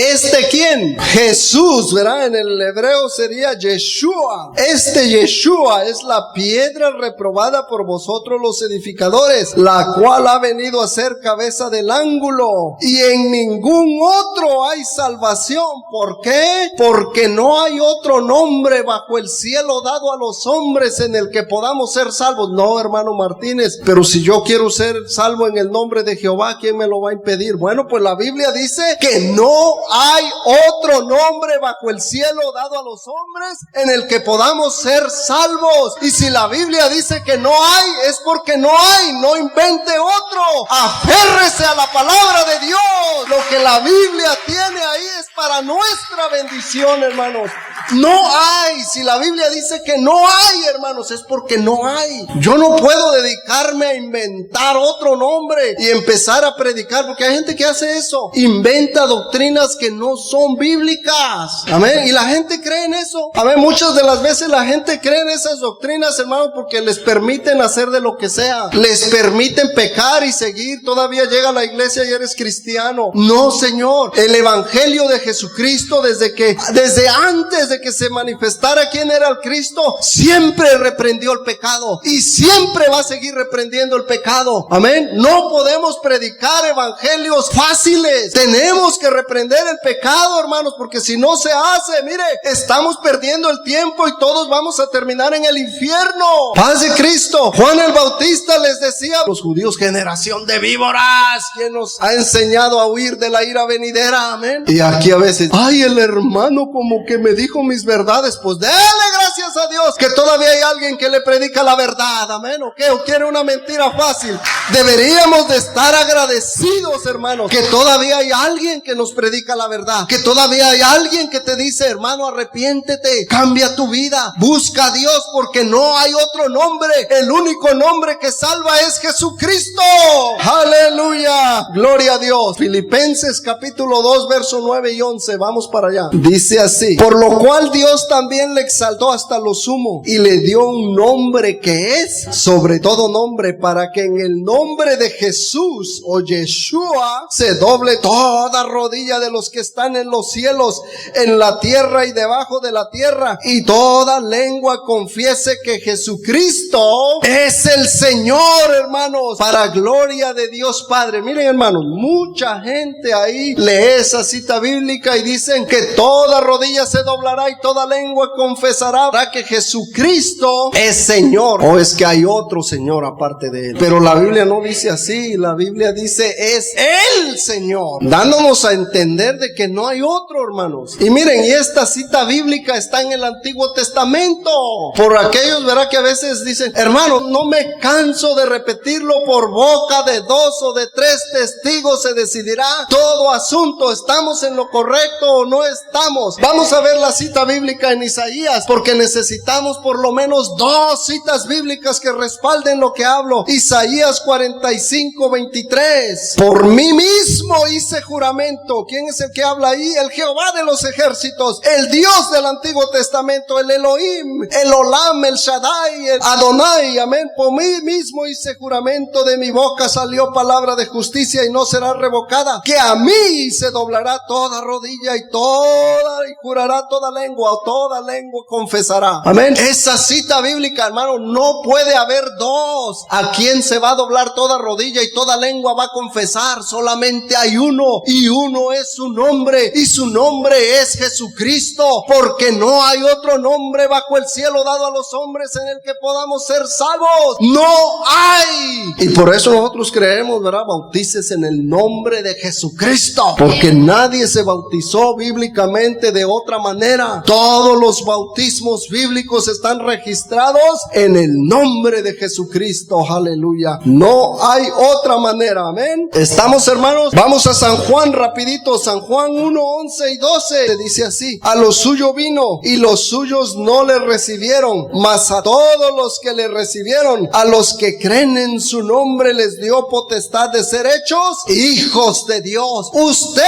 ¿Quién? Jesús, ¿verdad? En el hebreo sería Yeshua. Yeshua es la piedra reprobada por vosotros los edificadores, la cual ha venido a ser cabeza del ángulo, y en ningún otro hay salvación. ¿Por qué? Porque no hay otro nombre bajo el cielo dado a los hombres en el que podamos ser salvos. No, hermano Martínez, pero si yo quiero ser salvo en el nombre de Jehová, ¿quién me lo va a impedir? Bueno, pues la Biblia dice que no hay otro nombre bajo el cielo dado a los hombres en el que podamos ser salvos. Y si la Biblia dice que no hay, es porque no hay. No invente otro. Aférrese a la palabra de Dios. Lo que la Biblia tiene ahí es para nuestra bendición, hermanos. No hay. Si la Biblia dice que no hay, hermanos, es porque no hay. Yo no puedo dedicarme a inventar otro nombre y empezar a predicar, porque hay gente que hace eso. Inventa doctrinas que no son bíblicas. Amén. Y la gente cree en eso. Amén. Muchas de las veces la gente cree en esas doctrinas, hermanos, porque les permiten hacer de lo que sea. Les permiten pecar y seguir. Todavía llega a la iglesia y eres cristiano. No, Señor. El evangelio de Jesucristo, desde antes de que se manifestara quién era el Cristo, siempre reprendió el pecado y siempre va a seguir reprendiendo el pecado. Amén. No podemos predicar evangelios fáciles. Tenemos que reprender el pecado, hermanos, porque si no se hace, mire, estamos perdiendo el tiempo y todos vamos a terminar en el infierno. Paz de Cristo. Juan el Bautista les decía a los judíos: generación de víboras, ¿quién nos ha enseñado a huir de la ira venidera? Amén. Y aquí a veces, ay, el hermano como que me dijo mis verdades. Pues dele gracias a Dios que todavía hay alguien que le predica la verdad. Amén. ¿O qué? ¿O quiere una mentira fácil? Deberíamos de estar agradecidos, hermanos, que todavía hay alguien que nos predica la verdad, que todavía hay alguien que te dice: hermano, arrepiéntete, cambia tu vida, busca a Dios, porque no hay otro nombre. El único nombre que salva es Jesucristo. Aleluya, gloria a Dios. Filipenses capítulo 2 verso 9 y 11, vamos para allá. Dice así: por lo cual Dios también le exaltó hasta lo sumo y le dio un nombre que es sobre todo nombre, para que en el nombre de Jesús o Yeshua se doble toda rodilla de los que están en los cielos, en la tierra y debajo de la tierra, y toda lengua confiese que Jesucristo es el Señor, hermanos, para gloria de Dios Padre. Miren, hermanos, mucha gente ahí lee esa cita bíblica y dicen que toda rodilla se doblará y toda lengua confesará que Jesucristo es Señor, o es que hay otro Señor aparte de Él. Pero la Biblia no dice así. La Biblia dice: es el Señor, dándonos a entender de que no hay otro, hermanos. Y miren, y esta cita bíblica está en el Antiguo Testamento. Por aquellos, verá, que a veces dicen: hermano, no me canso de repetirlo, por boca de 2 o de 3 testigos se decidirá todo asunto. ¿Estamos en lo correcto o no estamos? Vamos a ver la cita bíblica en Isaías, porque necesitamos por lo menos 2 citas bíblicas que respalden lo que hablo. Isaías 45:23. Por mí mismo hice juramento. ¿Quién es el que habla ahí? El Jehová de los ejércitos, el Dios del Antiguo Testamento, el Elohim, el Olam, el Shaddai, el Adonai. Amén. Por mí mismo hice juramento, de mi boca salió palabra de justicia y no será revocada, que a mí se doblará toda rodilla y jurará toda lengua, o toda lengua confesará. Amén. Esa cita bíblica, hermano, no puede haber 2 a quien se va a doblar toda rodilla y toda lengua va a confesar. Solamente hay uno, y uno es su nombre, y su nombre es Jesucristo, porque no hay otro nombre bajo el cielo dado a los hombres en el que podamos ser salvos. No hay. Y por eso nosotros creemos, ¿verdad? Bautícese en el nombre de Jesucristo, porque nadie se bautizó bíblicamente de otra manera. Todos los bautismos bíblicos están registrados en el nombre de Jesucristo. Aleluya. No hay otra manera. Amén. ¿Estamos, hermanos? Vamos a San Juan rapidito. San Juan 1, 11 y 12. Se dice así: a lo suyo vino y los suyos no le recibieron, mas a todos los que le recibieron, a los que creen en su nombre, les dio potestad de ser hechos hijos de Dios. Usted,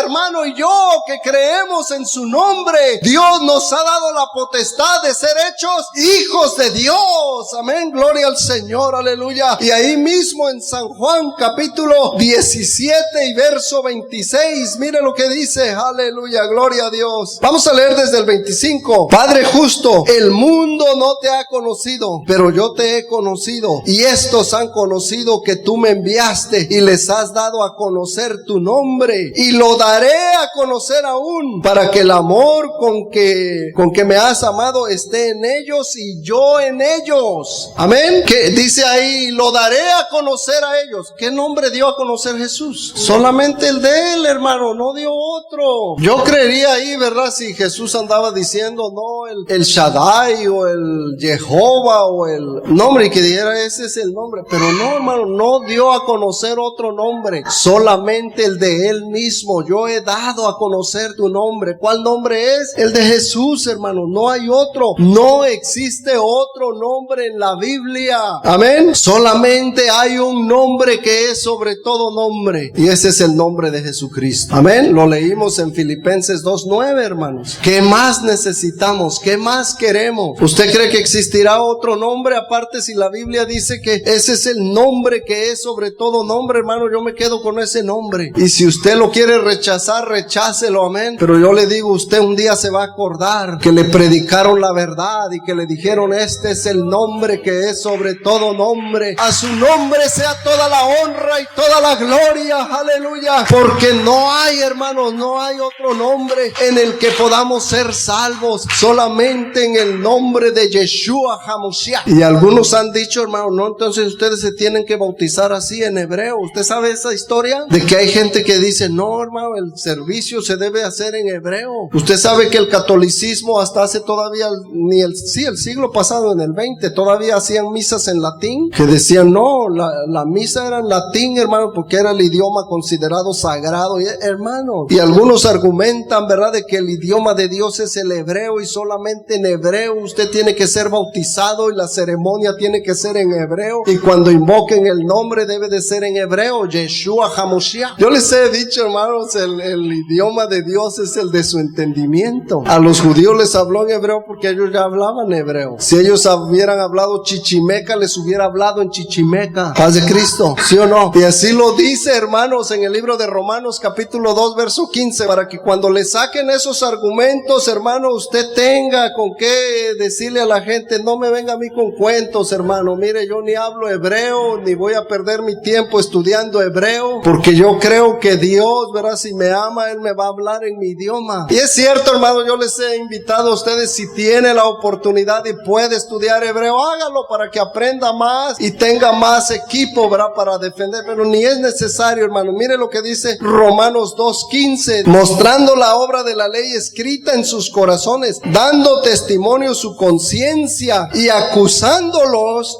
hermano, y yo que creemos en su nombre, Dios nos ha dado la potestad de ser hechos hijos de Dios. Amén, gloria al Señor, aleluya. Y ahí mismo en San Juan capítulo 17 y verso 26, mire lo que dice. Aleluya, gloria a Dios. Vamos a leer desde el 25. Padre justo, el mundo no te ha conocido, pero yo te he conocido, y estos han conocido que tú me enviaste, y les has dado a conocer tu nombre, y lo daré a conocer aún, para que el amor con que me has amado esté en ellos y yo en ellos. Amén. Que dice ahí: lo daré a conocer a ellos. ¿Qué nombre dio a conocer Jesús? Solamente el de él, hermano, no dio otro. Yo creería ahí, ¿verdad? Si Jesús andaba diciendo, no, el Shaddai o el Jehová o el nombre, y que dijera ese es el nombre. Pero no, hermano, no dio a conocer otro otro nombre, solamente el de Él mismo. Yo he dado a conocer tu nombre. ¿Cuál nombre es? El de Jesús, hermano. No hay otro. No existe otro nombre en la Biblia. Amén. Solamente hay un nombre que es sobre todo nombre, y ese es el nombre de Jesucristo. Amén. Lo leímos en Filipenses 2:9, hermanos. ¿Qué más necesitamos? ¿Qué más queremos? ¿Usted cree que existirá otro nombre aparte si la Biblia dice que ese es el nombre que es sobre todo nombre, hermano? Yo me quedo con ese nombre. Y si usted lo quiere rechazar, rechácelo, amén. Pero yo le digo, usted un día se va a acordar que le predicaron la verdad y que le dijeron, este es el nombre que es sobre todo nombre. A su nombre sea toda la honra y toda la gloria, aleluya. Porque no hay, hermanos, no hay otro nombre en el que podamos ser salvos, solamente en el nombre de Yeshua HaMashiach. Y algunos han dicho, hermano, no, entonces ustedes se tienen que bautizar así en hebreo. ¿Usted sabe esa historia? De que hay gente que dice, no, hermano, el servicio se debe hacer en hebreo. Usted sabe que el catolicismo hasta hace todavía, el siglo pasado, en el 20, todavía hacían misas en latín, que decían, no, la misa era en latín, hermano, porque era el idioma considerado sagrado, hermano. Y algunos argumentan, ¿verdad?, de que el idioma de Dios es el hebreo, y solamente en hebreo usted tiene que ser bautizado, y la ceremonia tiene que ser en hebreo, y cuando invoquen el nombre debe de ser en hebreo, Yeshua HaMashiach. Yo les he dicho, hermanos, el idioma de Dios es el de su entendimiento. A los judíos les habló en hebreo porque ellos ya hablaban hebreo. Si ellos hubieran hablado chichimeca, les hubiera hablado en chichimeca. Paz de Cristo, ¿sí o no? Y así lo dice, hermanos, en el libro de Romanos capítulo 2 verso 15, para que cuando le saquen esos argumentos, hermano, usted tenga con qué decirle a la gente, no me venga a mí con cuentos, hermano. Mire, yo ni hablo hebreo, ni voy a perder mi tiempo estudiando hebreo, porque yo creo que Dios, ¿verdad?, si me ama, Él me va a hablar en mi idioma. Y es cierto, hermano, yo les he invitado a ustedes, si tiene la oportunidad y puede estudiar hebreo, hágalo para que aprenda más y tenga más equipo, ¿verdad?, para defender, pero ni es necesario, hermano. Mire lo que dice Romanos 2:15, mostrando la obra de la ley escrita en sus corazones, dando testimonio su conciencia y acusándoles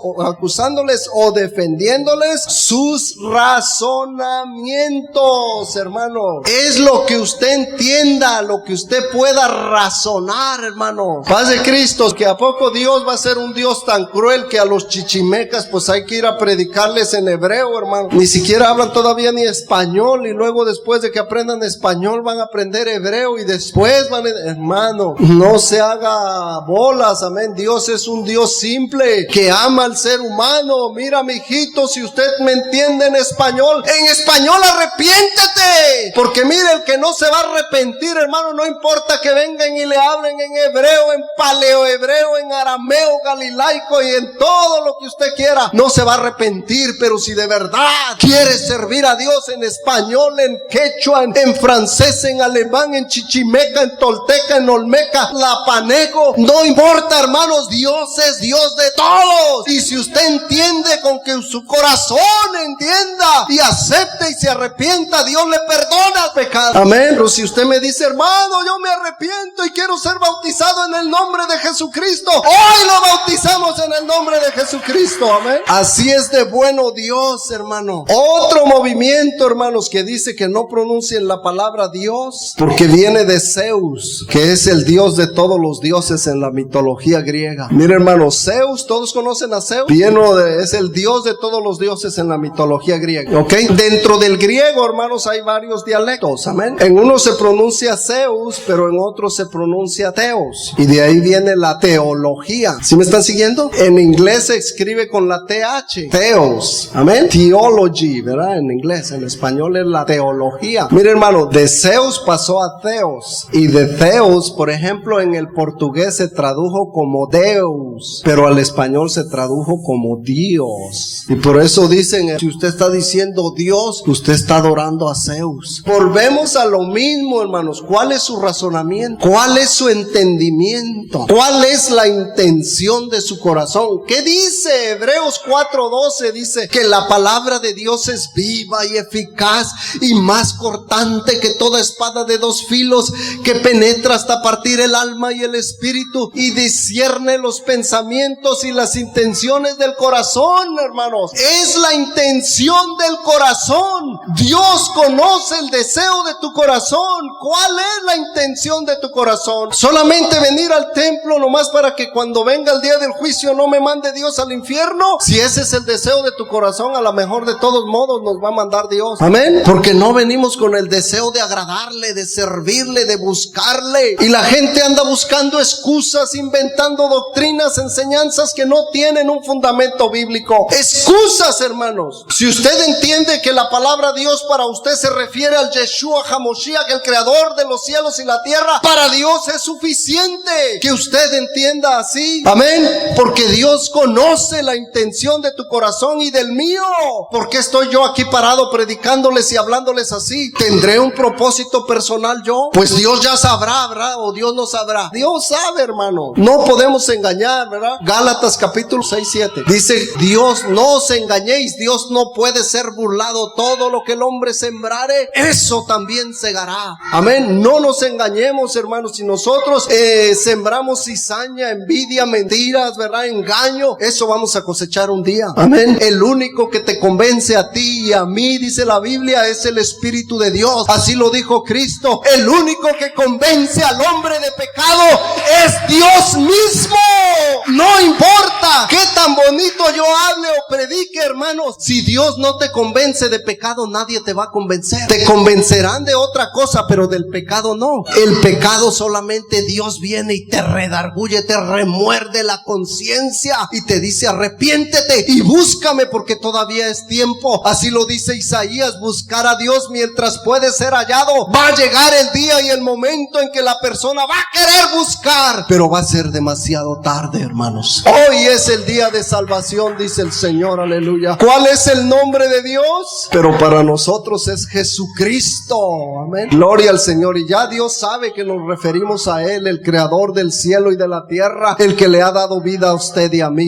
o defendiéndoles sus razonamientos, hermano. Es lo que usted entienda, lo que usted pueda razonar, hermano. Paz de Cristo, que a poco Dios va a ser un Dios tan cruel que a los chichimecas pues hay que ir a predicarles en hebreo, hermano. Ni siquiera hablan todavía ni español, y luego después de que aprendan español van a aprender hebreo, y después van a... Hermano, no se haga bolas, amén. Dios es un Dios simple que ama al ser humano. Mira, mijito, si usted me entiende en español arrepiéntete, porque mire, el que no se va a arrepentir, hermano, no importa que vengan y le hablen en hebreo, en paleohebreo, en arameo galilaico y en todo lo que usted quiera, no se va a arrepentir. Pero si de verdad quiere servir a Dios en español, en quechua, en francés, en alemán, en chichimeca, en tolteca, en olmeca, lapanego, no importa, hermanos, Dios es Dios de todos. Y si usted entiende, con que su corazón entienda y acepte y se arrepienta, Dios le perdona el pecado. Amén. Pero si usted me dice, hermano, yo me arrepiento y quiero ser bautizado en el nombre de Jesucristo, hoy lo bautizamos en el nombre de Jesucristo. Amén. Así es de bueno Dios, hermano. Otro movimiento, hermanos, que dice que no pronuncien la palabra Dios porque viene de Zeus, que es el dios de todos los dioses en la mitología griega. Mire, hermano, Zeus, todos conocen a Zeus, es el dios de todos los dioses en la mitología griega. ¿Ok? Dentro del griego, hermanos, hay varios dialectos. Amén. En uno se pronuncia Zeus, pero en otro se pronuncia Theos, y de ahí viene la teología. ¿Sí me están siguiendo? En inglés se escribe con la TH, Theos. Amén. Theology, ¿verdad? En inglés. En español es la teología. Mire, hermano, de Zeus pasó a Theos, y de Theos, por ejemplo, en el portugués se tradujo como Deus, pero al español se tradujo como Dios. Y por eso dicen, si usted está diciendo Dios, usted está adorando a Zeus. Volvemos a lo mismo, hermanos. ¿Cuál es su razonamiento? ¿Cuál es su entendimiento? ¿Cuál es la intención de su corazón? ¿Qué dice? Hebreos 4:12 dice que la palabra de Dios es viva y eficaz y más cortante que toda espada de dos filos, que penetra hasta partir el alma y el espíritu y discierne los pensamientos y las intenciones del corazón, hermanos. Es la intención del corazón. Dios conoce el deseo de tu corazón. ¿Cuál es la intención de tu corazón? ¿Solamente venir al templo nomás para que cuando venga el día del juicio no me mande Dios al infierno? Si ese es el deseo de tu corazón, a lo mejor de todos modos nos va a mandar Dios. Amén. Porque no venimos con el deseo de agradarle, de servirle, de buscarle. Y la gente anda buscando excusas, inventando doctrinas, enseñanzas que no tienen un fundamento bíblico. Excusas, hermanos. Si usted entiende que la palabra Dios para usted se refiere al Yeshua HaMashiach, el creador de los cielos y la tierra, para Dios es suficiente que usted entienda así. Amén. Porque Dios conoce la intención de tu corazón y del mío. ¿Por qué estoy yo aquí parado predicándoles y hablándoles así? ¿Tendré un propósito personal yo? Pues Dios ya sabrá, ¿verdad? O Dios no sabrá. Dios sabe, hermano. No podemos engañar, ¿verdad? Gálatas capítulo 6-7 dice: Dios, no os engañéis, Dios no puede ser burlado. Todo lo que el hombre sembrare, eso también segará. Amén. No nos engañemos, hermanos. Si nosotros sembramos cizaña, envidia, mentiras, ¿verdad? Engaño, eso vamos a cosechar un día. Amén. El único que te convence a ti y a mí, dice la Biblia, es el Espíritu de Dios. Así lo dijo Cristo. El único que convence al hombre de pecado es Dios mismo. No importa qué tan bonito yo hable o predique, hermanos. Si Dios no te convence de pecado, nadie te va a convencer. Te convencerán de otra cosa, pero del pecado no. El pecado solamente Dios viene y te redarguye, te remuerde la conciencia y te dice: arrepiéntete y búscame porque todavía es tiempo. Así lo dice Isaías: buscar a Dios mientras puede ser hallado. Va a llegar el día y el momento en que la persona va a querer buscar, pero va a ser demasiado tarde, hermanos. Hoy es el día de salvación, dice el Señor, aleluya. ¿Cuál es el nombre de Dios? Pero para nosotros es Jesucristo. Amén. Gloria al Señor. Y ya Dios sabe que nos referimos a Él, el creador del cielo y de la tierra, el que le ha dado vida a usted y a mí.